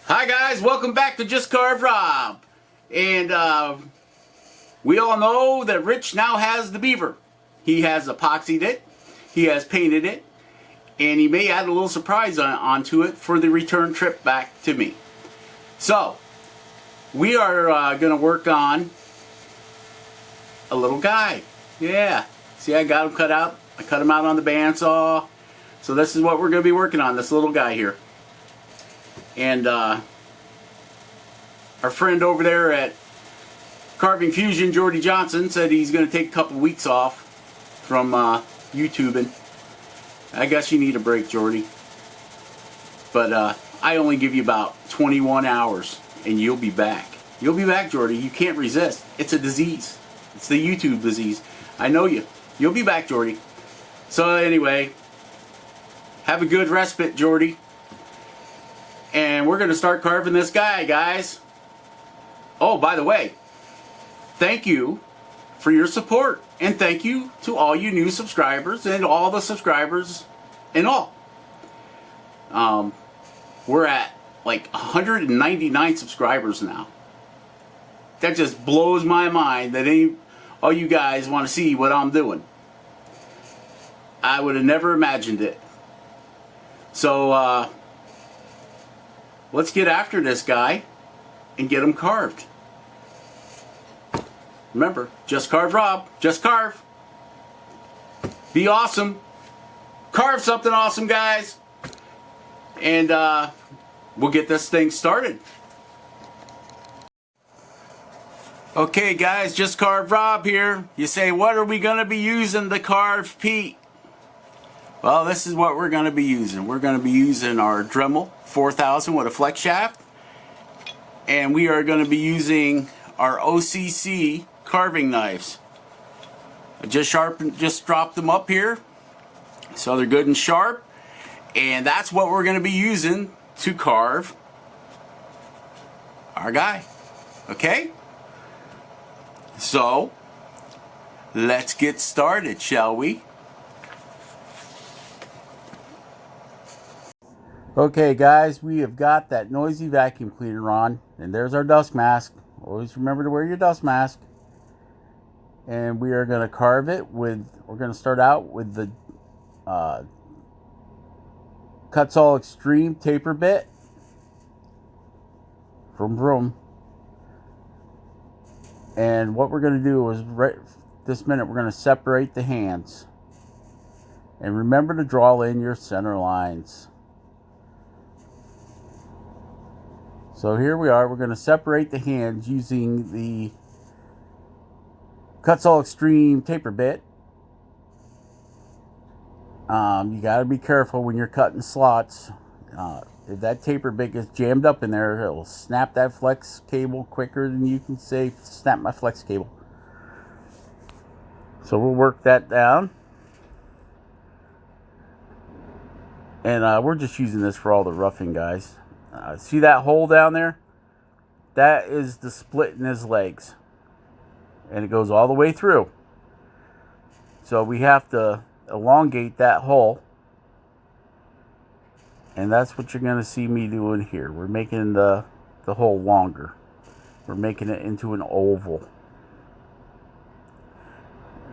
Hi guys, welcome back to Just Carve Rob. And we all know that Rich now has the beaver. He has epoxied it, he has painted it, and he may add a little surprise onto it for the return trip back to me. So, we are going to work on a little guy. Yeah, see, I got him cut out. I cut him out on the bandsaw. So this is what we're going to be working on, this little guy here. And our friend over there at Carving Fusion, Jordy Johnson, said he's going to take a couple weeks off from YouTubing. I guess you need a break, Jordy. But I only give you about 21 hours and you'll be back. You'll be back, Jordy. You can't resist. It's a disease. It's the YouTube disease. I know you. You'll be back, Jordy. So anyway, have a good respite, Jordy. And we're going to start carving this guy, guys. Oh, by the way, thank you for your support. And thank you to all you new subscribers and all the subscribers and all. We're at like 199 subscribers now. That just blows my mind that all you guys want to see what I'm doing. I would have never imagined it. So, let's get after this guy and get him carved. Remember, just carve Rob. Just carve. Be awesome. Carve something awesome, guys. And we'll get this thing started. Okay, guys, just carve Rob here. You say, what are we going to be using to carve Pete? Well, this is what we're going to be using. We're going to be using our Dremel 4000 with a flex shaft. And we are going to be using our OCC carving knives. I just dropped them up here. So they're good and sharp. And that's what we're going to be using to carve our guy. Okay? So, let's get started, shall we? Okay guys, we have got that noisy vacuum cleaner on, and there's our dust mask. Always remember to wear your dust mask. And we are going to carve it with, we're going to start out with the Cuts All Extreme taper bit from Vroom. And what we're going to do is, right this minute, we're going to separate the hands. And remember to draw in your center lines. So here we are, we're going to separate the hands using the Cuts All Extreme taper bit. You got to be careful when you're cutting slots. If that taper bit gets jammed up in there, it'll snap that flex cable quicker than you can say, snap my flex cable. So we'll work that down. And we're just using this for all the roughing, guys. See that hole down there? That is the split in his legs. And it goes all the way through. So we have to elongate that hole. And that's what you're going to see me doing here. We're making the hole longer. We're making it into an oval.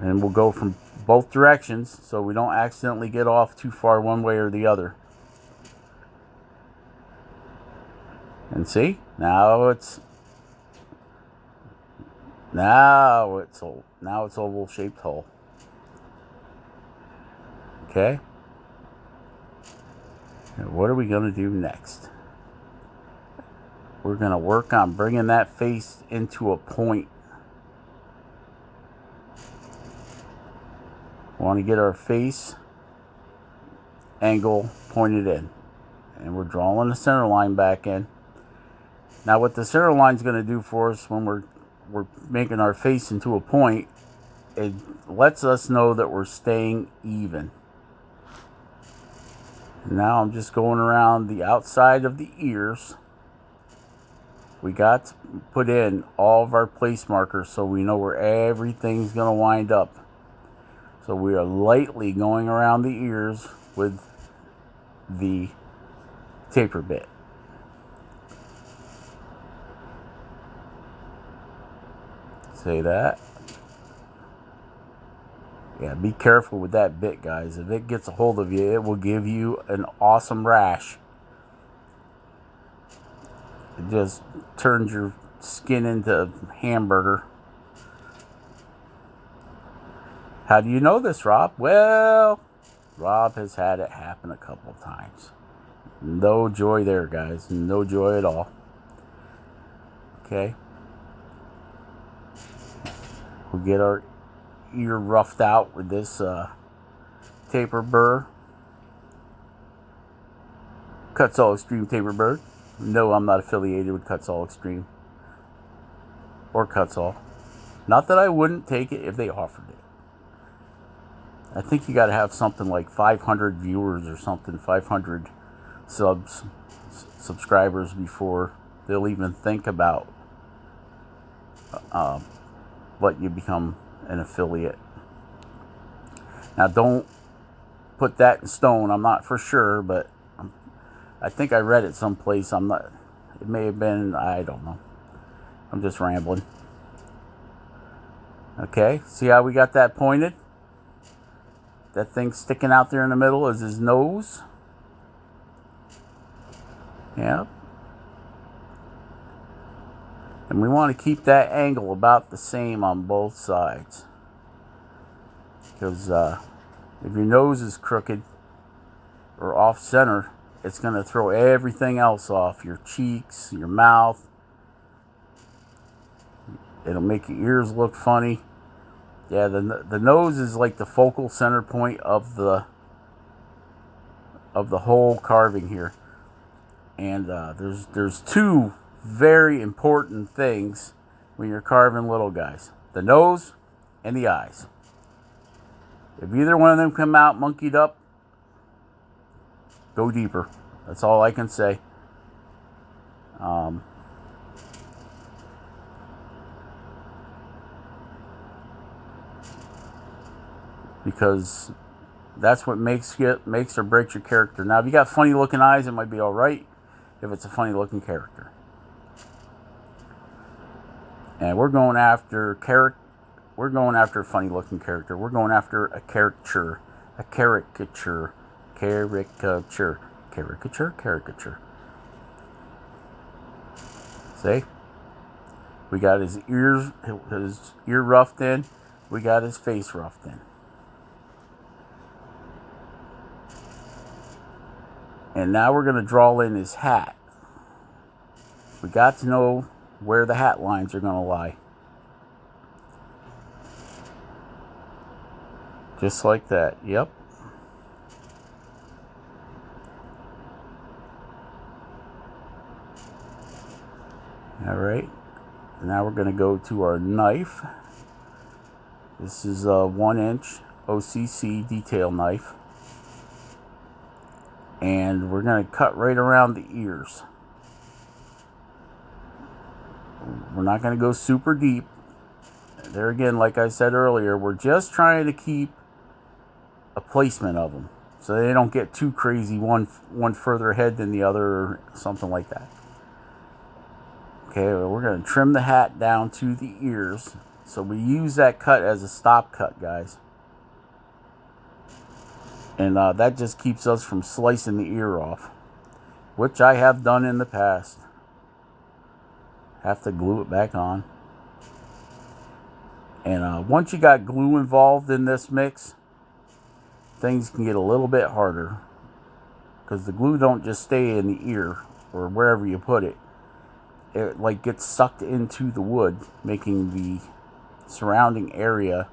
And we'll go from both directions so we don't accidentally get off too far one way or the other. And see, now it's oval shaped hole. Okay. And what are we going to do next? We're going to work on bringing that face into a point. We want to get our face angle pointed in. And we're drawing the center line back in. Now what the center line is going to do for us when we're making our face into a point, it lets us know that we're staying even. Now I'm just going around the outside of the ears. We got to put in all of our place markers so we know where everything's going to wind up. So we are lightly going around the ears with the taper bit. say that. Yeah, be careful with that bit, guys. If it gets a hold of you, it will give you an awesome rash. It just turns your skin into hamburger. How do you know this, Rob? Well, Rob has had it happen a couple of times. No joy there, guys. No joy at all. Okay. We'll get our ear roughed out with this taper burr. Cuts All Extreme taper burr. No, I'm not affiliated with Cuts All Extreme or Cuts All. Not that I wouldn't take it if they offered it. I think you got to have something like 500 viewers or something, 500 subscribers before they'll even think about letting you become an affiliate. Now, don't put that in stone. I'm not for sure, but I think I read it someplace. I'm not. It may have been. I don't know. I'm just rambling. Okay. See how we got that pointed? That thing sticking out there in the middle is his nose. Yep. And we want to keep that angle about the same on both sides. Because if your nose is crooked or off center, it's going to throw everything else off. Your cheeks, your mouth. It'll make your ears look funny. Yeah, the nose is like the focal center point of the whole carving here. And there's two very important things when you're carving little guys: the nose and the eyes. If either one of them come out monkeyed up, go deeper. That's all I can say. Because that's what makes or breaks your character. Now, if you got funny looking eyes, it might be all right if it's a funny looking character. And we're going after We're going after a funny looking character. We're going after a caricature. See? We got his ear roughed in. We got his face roughed in. And now we're going to draw in his hat. We got to know where the hat lines are going to lie. Just like that. Yep. All right. Now we're going to go to our knife. This is a 1-inch OCC detail knife. And we're going to cut right around the ears. We're not going to go super deep. There again, like I said earlier, we're just trying to keep a placement of them so they don't get too crazy, one further ahead than the other or something like that. Okay, well, we're going to trim the hat down to the ears. So we use that cut as a stop cut, guys. And that just keeps us from slicing the ear off, which I have done in the past. Have to glue it back on. And once you got glue involved in this mix, things can get a little bit harder. Because the glue don't just stay in the ear or wherever you put it. It like gets sucked into the wood, making the surrounding area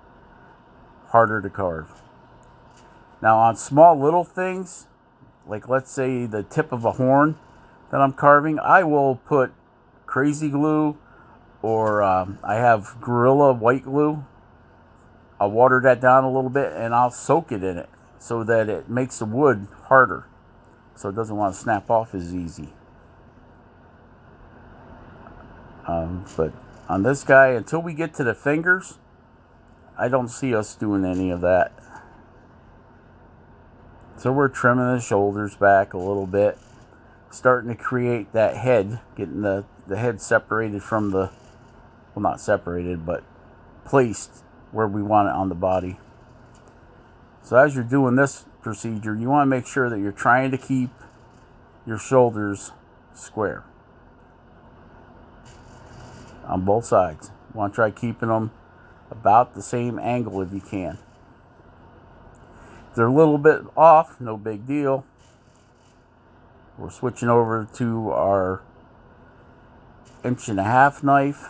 harder to carve. Now on small little things, like let's say the tip of a horn that I'm carving, I will put crazy glue or I have Gorilla white glue. I'll water that down a little bit and I'll soak it in it so that it makes the wood harder so it doesn't want to snap off as easy. But on this guy, until we get to the fingers, I don't see us doing any of that. So we're trimming the shoulders back a little bit, starting to create that head, getting the head separated from the, well, not separated, but placed where we want it on the body. So as you're doing this procedure, you want to make sure that you're trying to keep your shoulders square on both sides. You want to try keeping them about the same angle if you can. If they're a little bit off, no big deal. We're switching over to our 1.5" knife.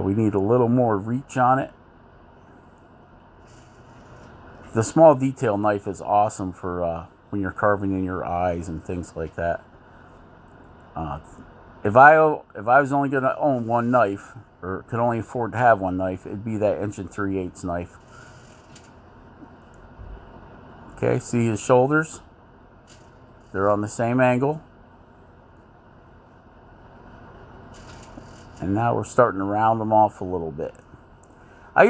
We need a little more reach on it. The small detail knife is awesome for when you're carving in your eyes and things like that. If I was only going to own one knife, or could only afford to have one knife, it'd be that 1 3/8" knife. Okay, see his shoulders? They're on the same angle. And now we're starting to round them off a little bit. I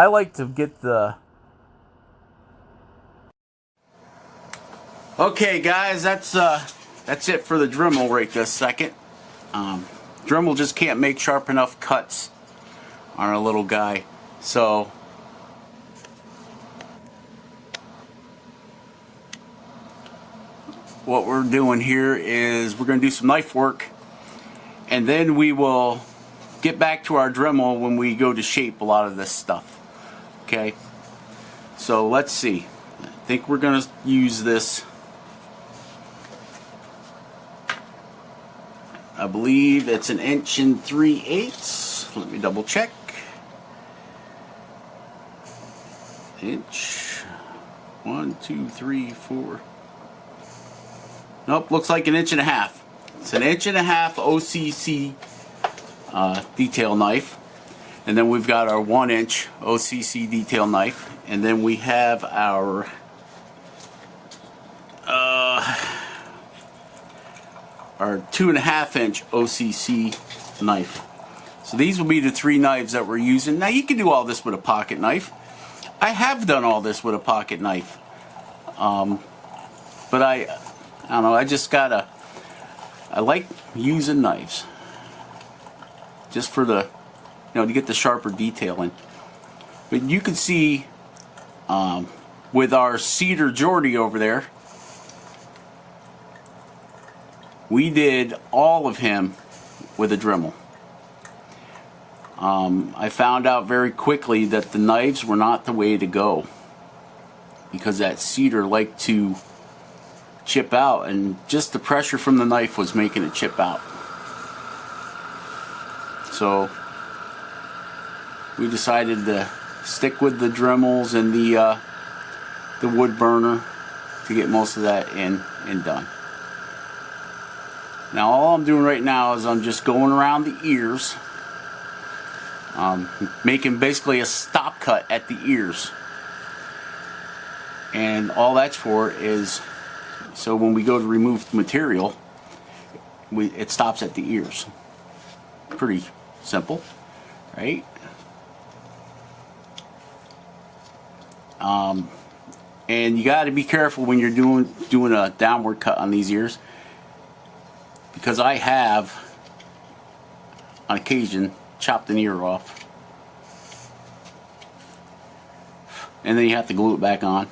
like to get the... Okay guys, that's it for the Dremel right this second. Dremel just can't make sharp enough cuts on our little guy. So what we're doing here is we're going to do some knife work, and then we will get back to our Dremel when we go to shape a lot of this stuff. Okay, so let's see. I think we're going to use this. I believe it's an 1 3/8. Let me double check. Inch. 1, 2, 3, 4. Nope, looks like an 1.5". It's an 1.5" OCC detail knife, and then we've got our 1" OCC detail knife, and then we have our 2.5" OCC knife. So these will be the 3 knives that we're using. Now you can do all this with a pocket knife. I have done all this with a pocket knife, but I don't know. I like using knives just for the, to get the sharper detailing. But you can see with our Cedar Geordie over there, we did all of him with a Dremel. I found out very quickly that the knives were not the way to go, because that cedar liked to chip out, and just the pressure from the knife was making it chip out. So we decided to stick with the Dremels and the wood burner to get most of that in and done. Now all I'm doing right now is I'm just going around the ears, making basically a stop cut at the ears. And all that's for is so when we go to remove the material, it stops at the ears. Pretty simple, right? And you got to be careful when you're doing a downward cut on these ears, because I have on occasion chopped an ear off, and then you have to glue it back on.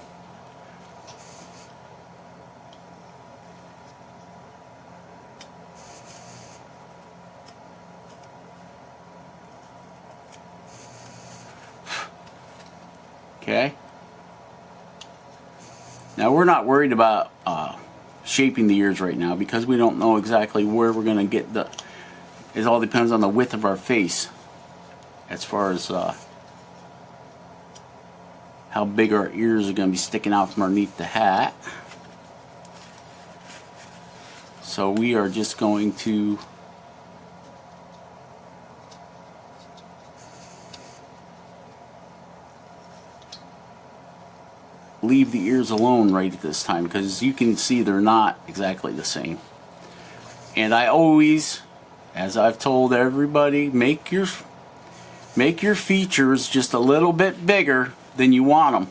Okay. Now we're not worried about shaping the ears right now, because we don't know exactly where we're going to get the... It all depends on the width of our face as far as how big our ears are going to be sticking out from underneath the hat. So we are just going to leave the ears alone right at this time, because you can see they're not exactly the same. And I always, as I've told everybody, make your features just a little bit bigger than you want them,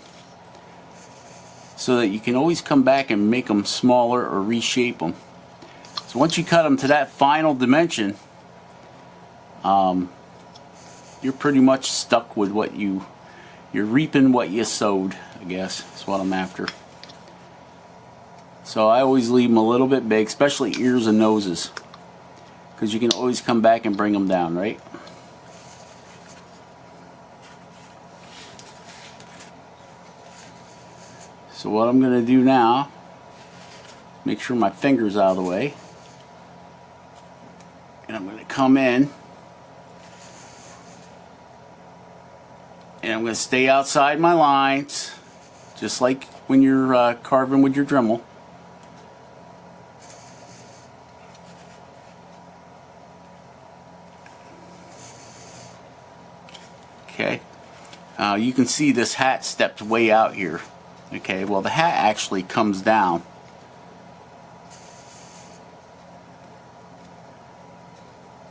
so that you can always come back and make them smaller or reshape them. So once you cut them to that final dimension, you're pretty much stuck with what you're reaping what you sowed, I guess is what I'm after. So I always leave them a little bit big, especially ears and noses, because you can always come back and bring them down, right? So what I'm going to do now, make sure my finger's out of the way, and I'm going to come in, and I'm going to stay outside my lines, just like when you're carving with your Dremel. Okay, you can see this hat stepped way out here. Okay, well the hat actually comes down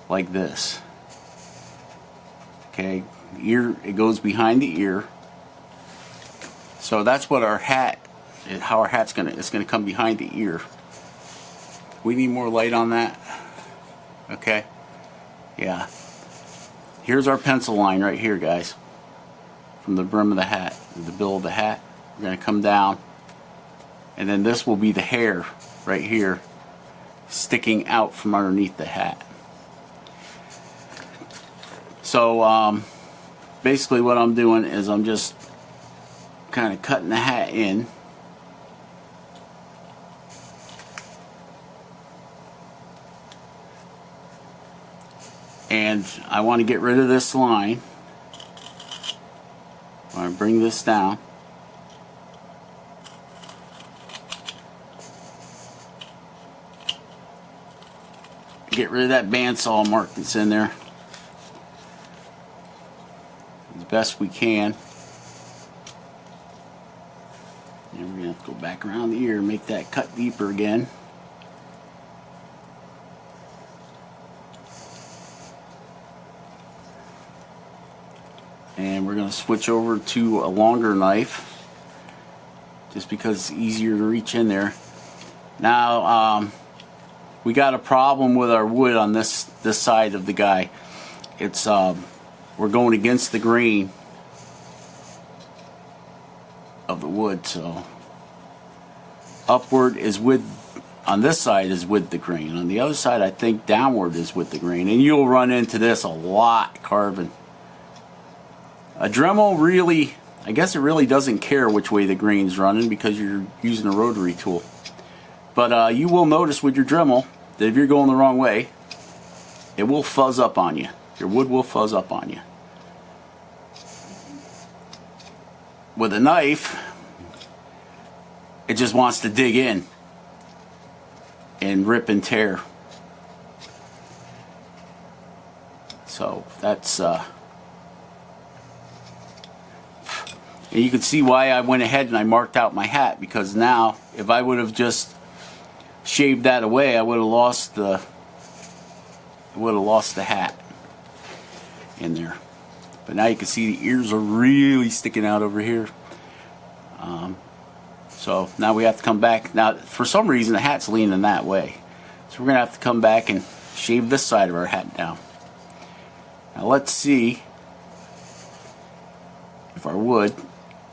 like this. Okay, ear, it goes behind the ear. So that's what our hat, how our hat's it's gonna come behind the ear. We need more light on that. Okay, yeah. Here's our pencil line right here, guys. From the brim of the hat, the bill of the hat. We're going to come down, and then this will be the hair right here sticking out from underneath the hat. So basically what I'm doing is I'm just kind of cutting the hat in, and I want to get rid of this line. I want to bring this down. Get rid of that bandsaw mark that's in there as best we can. And we're going to have to go back around the ear and make that cut deeper again. And we're going to switch over to a longer knife just because it's easier to reach in there. Now, we got a problem with our wood on this side of the guy. It's we're going against the grain of the wood, so upward is with, on this side is with the grain. On the other side, I think downward is with the grain, and you'll run into this a lot carving. A Dremel really, I guess it really doesn't care which way the grain's running because you're using a rotary tool. But you will notice with your Dremel that if you're going the wrong way, it will fuzz up on you. Your wood will fuzz up on you. With a knife, it just wants to dig in and rip and tear. So that's and you can see why I went ahead and I marked out my hat, because now if I would have just shaved that away, I would have lost the hat in there. But now you can see the ears are really sticking out over here. So now we have to come back. Now for some reason the hat's leaning that way, so we're gonna have to come back and shave this side of our hat down. Now let's see if our wood,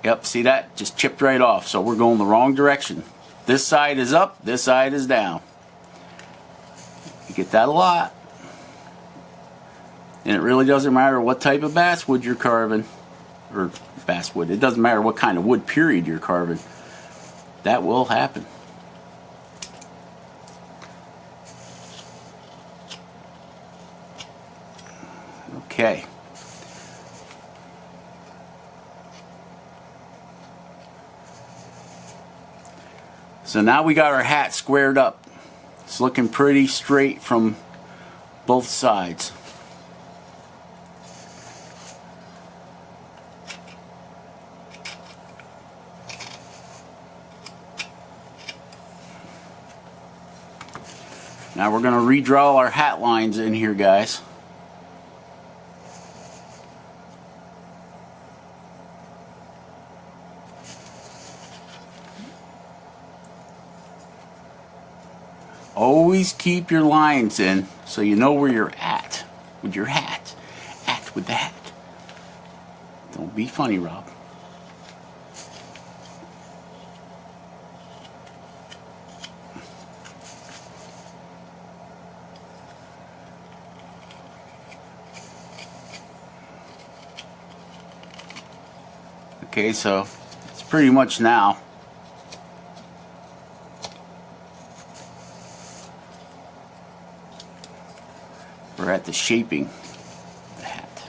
yep, see that? Just chipped right off. So we're going the wrong direction. This side is up, this side is down. You get that a lot. And it really doesn't matter what type of basswood you're carving, or basswood, it doesn't matter what kind of wood period you're carving. That will happen. Okay. So now we got our hat squared up. It's looking pretty straight from both sides. Now we're going to redraw our hat lines in here, guys. Always keep your lines in so you know where you're at. with your hat. Act with the hat. Don't be funny, Rob. Okay, so it's pretty much now. We're at the shaping of the hat.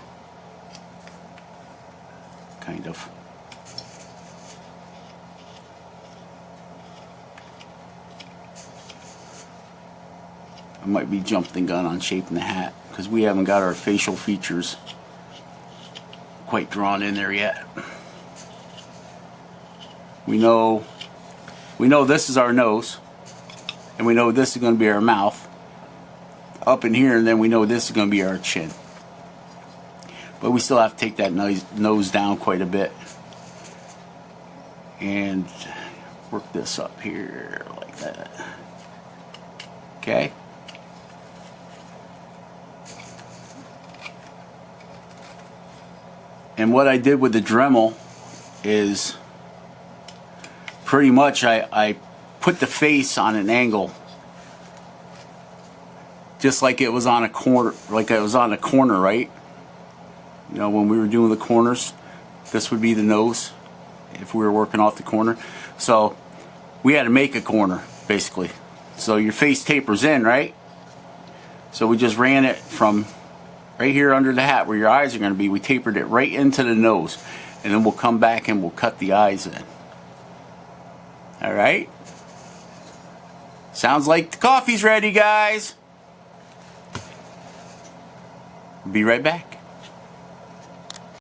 Kind of. I might be jumping the gun on shaping the hat because we haven't got our facial features quite drawn in there yet. We know this is our nose, and we know this is going to be our mouth up in here, and then we know this is going to be our chin. But we still have to take that nose down quite a bit and work this up here like that. Okay. And what I did with the Dremel is pretty much I put the face on an angle, just like it was on a corner, right? You know, when we were doing the corners, this would be the nose if we were working off the corner. So we had to make a corner, basically. So your face tapers in, right? So we just ran it from right here under the hat where your eyes are going to be. We tapered it right into the nose, and then we'll come back and we'll cut the eyes in. Alright? Sounds like the coffee's ready, guys. Be right back.